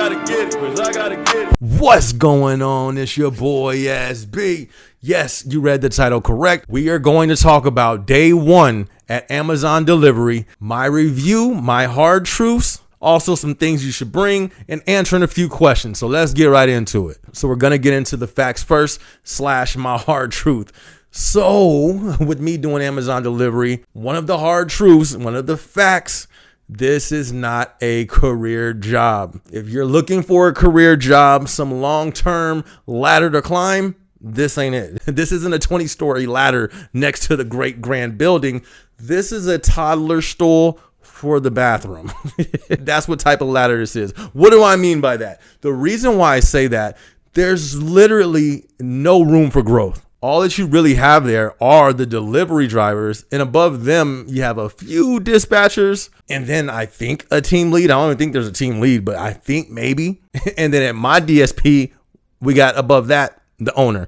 gotta get it, cause I gotta get it. What's going on? It's your boy SB. Yes, you read the title correct. We are going to talk about day one at Amazon delivery, my review, my hard truths, also some things you should bring, and answering a few questions. So let's get right into it. So we're going to get into the facts first / my hard truth. So with me doing Amazon delivery, one of the hard truths, one of the facts, this is not a career job. If you're looking for a career job, some long-term ladder to climb, this ain't it. This isn't a 20-story ladder next to the great grand building. This is a toddler stool for the bathroom. That's what type of ladder this is. What do I mean by that? The reason why I say that, there's literally no room for growth. All that you really have there are the delivery drivers, and above them, you have a few dispatchers, and then I think a team lead. I don't even think there's a team lead, but I think maybe. And then at my DSP, we got above that the owner.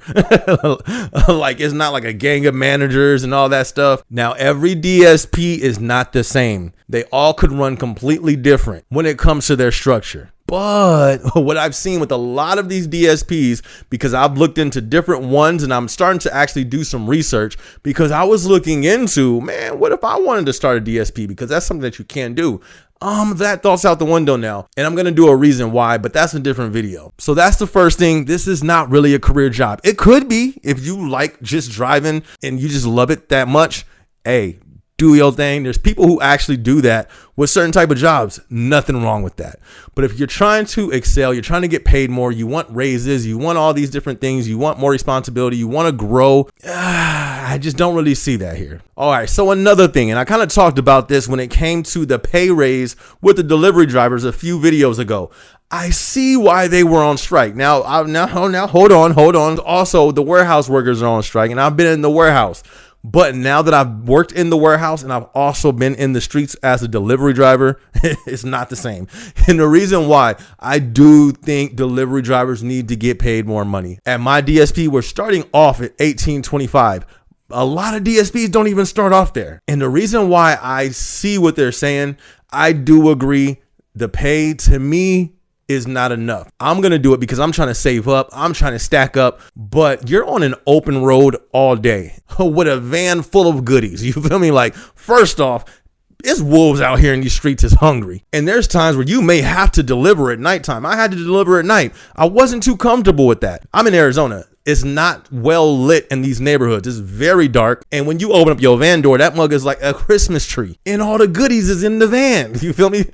Like, it's not like a gang of managers and all that stuff. Now, every DSP is not the same. They all could run completely different when it comes to their structure. But what I've seen with a lot of these DSPs, because I've looked into different ones and I'm starting to actually do some research, because I was looking into, man, what if I wanted to start a DSP? Because that's something that you can do. That thought's out the window now, and I'm going to do a reason why, but that's a different video. So that's the first thing. This is not really a career job. It could be if you like just driving and you just love it that much. Hey, do your thing. There's people who actually do that with certain type of jobs. Nothing wrong with that. But if you're trying to excel, you're trying to get paid more, you want raises, you want all these different things, you want more responsibility, you want to grow, I just don't really see that here. All right, so another thing, and I kind of talked about this when it came to the pay raise with the delivery drivers a few videos ago. I see why they were on strike. Now, hold on. Also, the warehouse workers are on strike, and I've been in the warehouse. But now that I've worked in the warehouse and I've also been in the streets as a delivery driver, it's not the same. And the reason why, I do think delivery drivers need to get paid more money. At my DSP, we're starting off at $18.25. A lot of DSPs don't even start off there. And the reason why I see what they're saying, I do agree. The pay to me is not enough. I'm going to do it because I'm trying to save up. I'm trying to stack up, but you're on an open road all day with a van full of goodies. You feel me? Like, first off, it's wolves out here in these streets is hungry. And there's times where you may have to deliver at nighttime. I had to deliver at night. I wasn't too comfortable with that. I'm in Arizona. It's not well lit in these neighborhoods. It's very dark. And when you open up your van door, that mug is like a Christmas tree. And all the goodies is in the van. You feel me?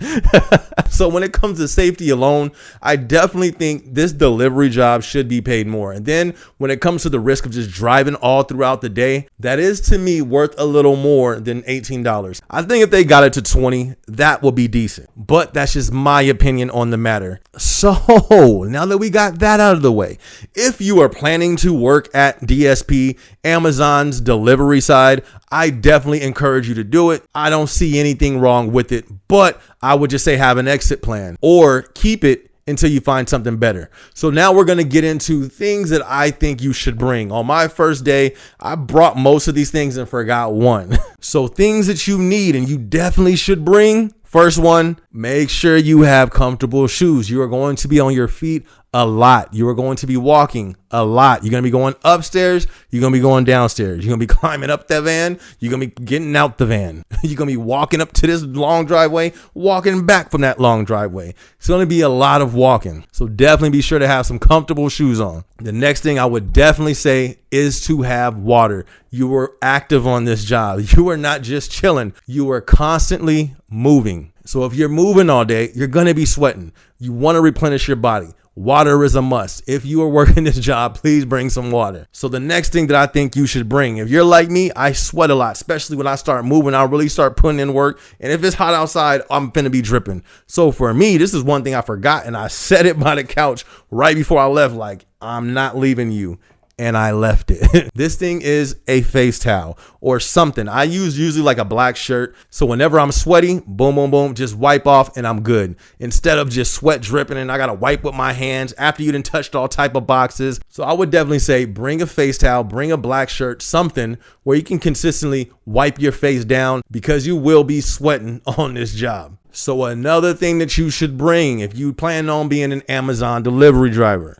So when it comes to safety alone, I definitely think this delivery job should be paid more. And then when it comes to the risk of just driving all throughout the day, that is to me worth a little more than $18. I think if they got it to 20, that would be decent. But that's just my opinion on the matter. So now that we got that out of the way, if you are planning to work at DSP, Amazon's delivery side, I definitely encourage you to do it. I don't see anything wrong with it, but I would just say have an exit plan or keep it until you find something better. So now we're going to get into things that I think you should bring. On my first day, I brought most of these things and forgot one. So things that you need and you definitely should bring. First one, make sure you have comfortable shoes. You are going to be on your feet a lot. You are going to be walking a lot. You're going to be going upstairs. You're going to be going downstairs. You're going to be climbing up the van. You're going to be getting out the van. You're going to be walking up to this long driveway, walking back from that long driveway. It's going to be a lot of walking. So definitely be sure to have some comfortable shoes on. The next thing I would definitely say is to have water. You are active on this job. You are not just chilling. You are constantly moving. So if you're moving all day, you're going to be sweating. You want to replenish your body. Water is a must. If you are working this job, please bring some water. So the next thing that I think you should bring, if you're like me, I sweat a lot, especially when I start moving. I really start putting in work. And if it's hot outside, I'm finna be dripping. So for me, this is one thing I forgot, and I set it by the couch right before I left, like, I'm not leaving you. And I left it. This thing is a face towel or something. I use usually like a black shirt. So whenever I'm sweaty, boom, boom, boom, just wipe off and I'm good. Instead of just sweat dripping and I got to wipe with my hands after you done touched all type of boxes. So I would definitely say bring a face towel, bring a black shirt, something where you can consistently wipe your face down because you will be sweating on this job. So another thing that you should bring if you plan on being an Amazon delivery driver,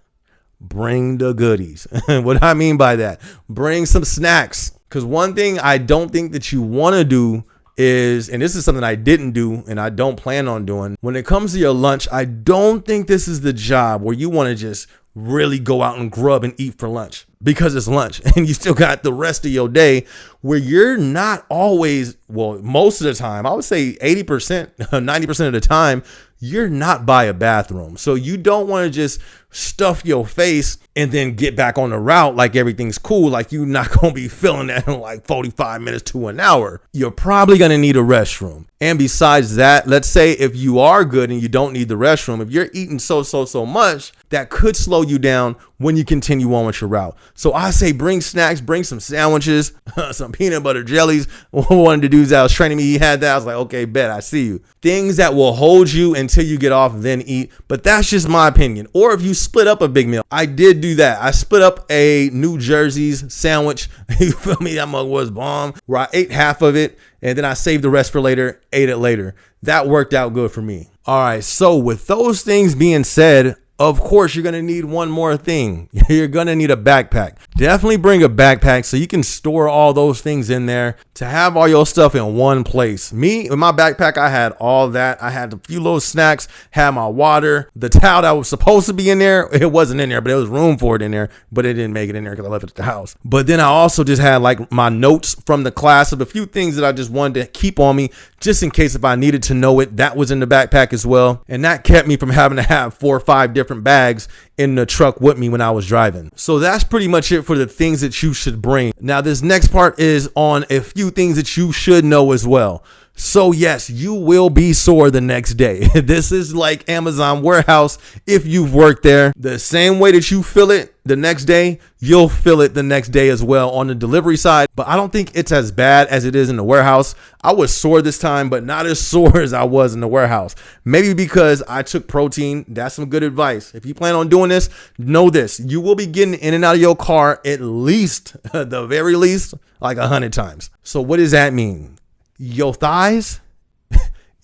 bring the goodies. What I mean by that, bring some snacks. Because one thing I don't think that you want to do is, and this is something I didn't do and I don't plan on doing, when it comes to your lunch, I don't think this is the job where you want to just really go out and grub and eat for lunch, because it's lunch and you still got the rest of your day where you're not always, well, most of the time, I would say 80%, 90% of the time, you're not by a bathroom. So you don't want to just stuff your face and then get back on the route like everything's cool, like you're not going to be feeling that in like 45 minutes to an hour. You're probably going to need a restroom. And besides that, let's say if you are good and you don't need the restroom, if you're eating so much, that could slow you down when you continue on with your route. So I say bring snacks, bring some sandwiches, some peanut butter jellies. One of the dudes that was training me, he had that. I was like, okay, bet, I see you. Things that will hold you until you get off, then eat. But that's just my opinion. Or if you split up a big meal, I did do that. I split up a New Jersey's sandwich. You feel me? That mug was bomb, where I ate half of it and then I saved the rest for later, ate it later. That worked out good for me. All right. So with those things being said, of course, you're going to need one more thing. You're going to need a backpack. Definitely bring a backpack so you can store all those things in there to have all your stuff in one place. Me, in my backpack, I had all that. I had a few little snacks, had my water, the towel that was supposed to be in there. It wasn't in there, but there was room for it in there, but it didn't make it in there because I left it at the house. But then I also just had like my notes from the class of a few things that I just wanted to keep on me just in case if I needed to know it. That was in the backpack as well. And that kept me from having to have 4 or 5 different bags in the truck with me when I was driving. So that's pretty much it for the things that you should bring. Now, this next part is on a few things that you should know as well. So yes, you will be sore the next day. This is like Amazon warehouse. If you've worked there, the same way that you feel it the next day, you'll feel it the next day as well on the delivery side. But I don't think it's as bad as it is in the warehouse. I was sore this time, but not as sore as I was in the warehouse. Maybe because I took protein. That's some good advice. If you plan on doing this, know this. You will be getting in and out of your car at least, the very least, like 100 times. So what does that mean? Your thighs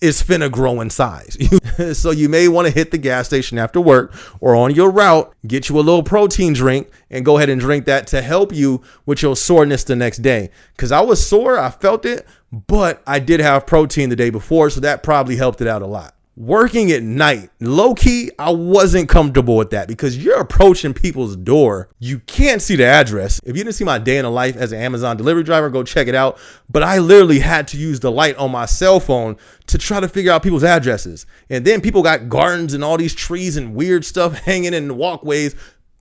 is finna grow in size. So you may want to hit the gas station after work or on your route, get you a little protein drink and go ahead and drink that to help you with your soreness the next day. Because I was sore, I felt it, but I did have protein the day before, so that probably helped it out a lot. Working at night, low key, I wasn't comfortable with that because you're approaching people's door. You can't see the address. If you didn't see my day in the life as an Amazon delivery driver, go check it out. But I literally had to use the light on my cell phone to try to figure out people's addresses. And then people got gardens and all these trees and weird stuff hanging in the walkways.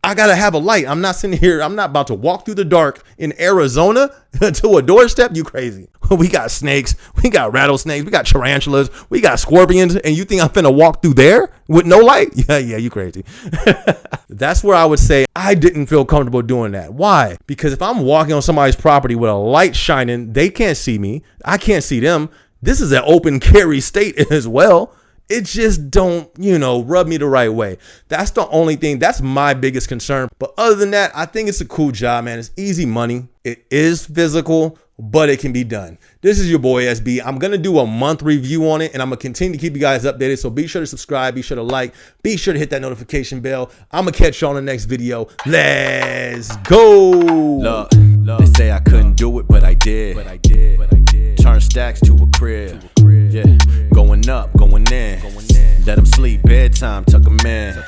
I got to have a light. I'm not sitting here. I'm not about to walk through the dark in Arizona to a doorstep. You crazy. We got snakes. We got rattlesnakes. We got tarantulas. We got scorpions. And you think I'm finna walk through there with no light? Yeah, you crazy. That's where I would say I didn't feel comfortable doing that. Why? Because if I'm walking on somebody's property with a light shining, they can't see me. I can't see them. This is an open carry state as well. It just don't, rub me the right way. That's the only thing. That's my biggest concern. But other than that, I think it's a cool job, man. It's easy money. It is physical, but it can be done. This is your boy SB. I'm going to do a month review on it, and I'm going to continue to keep you guys updated. So be sure to subscribe. Be sure to like. Be sure to hit that notification bell. I'm going to catch you on the next video. Let's go. Look, they say I couldn't do it, but I did. Turn stacks to a crib. Yeah, going up, going in. Let them sleep, bedtime, tuck them in.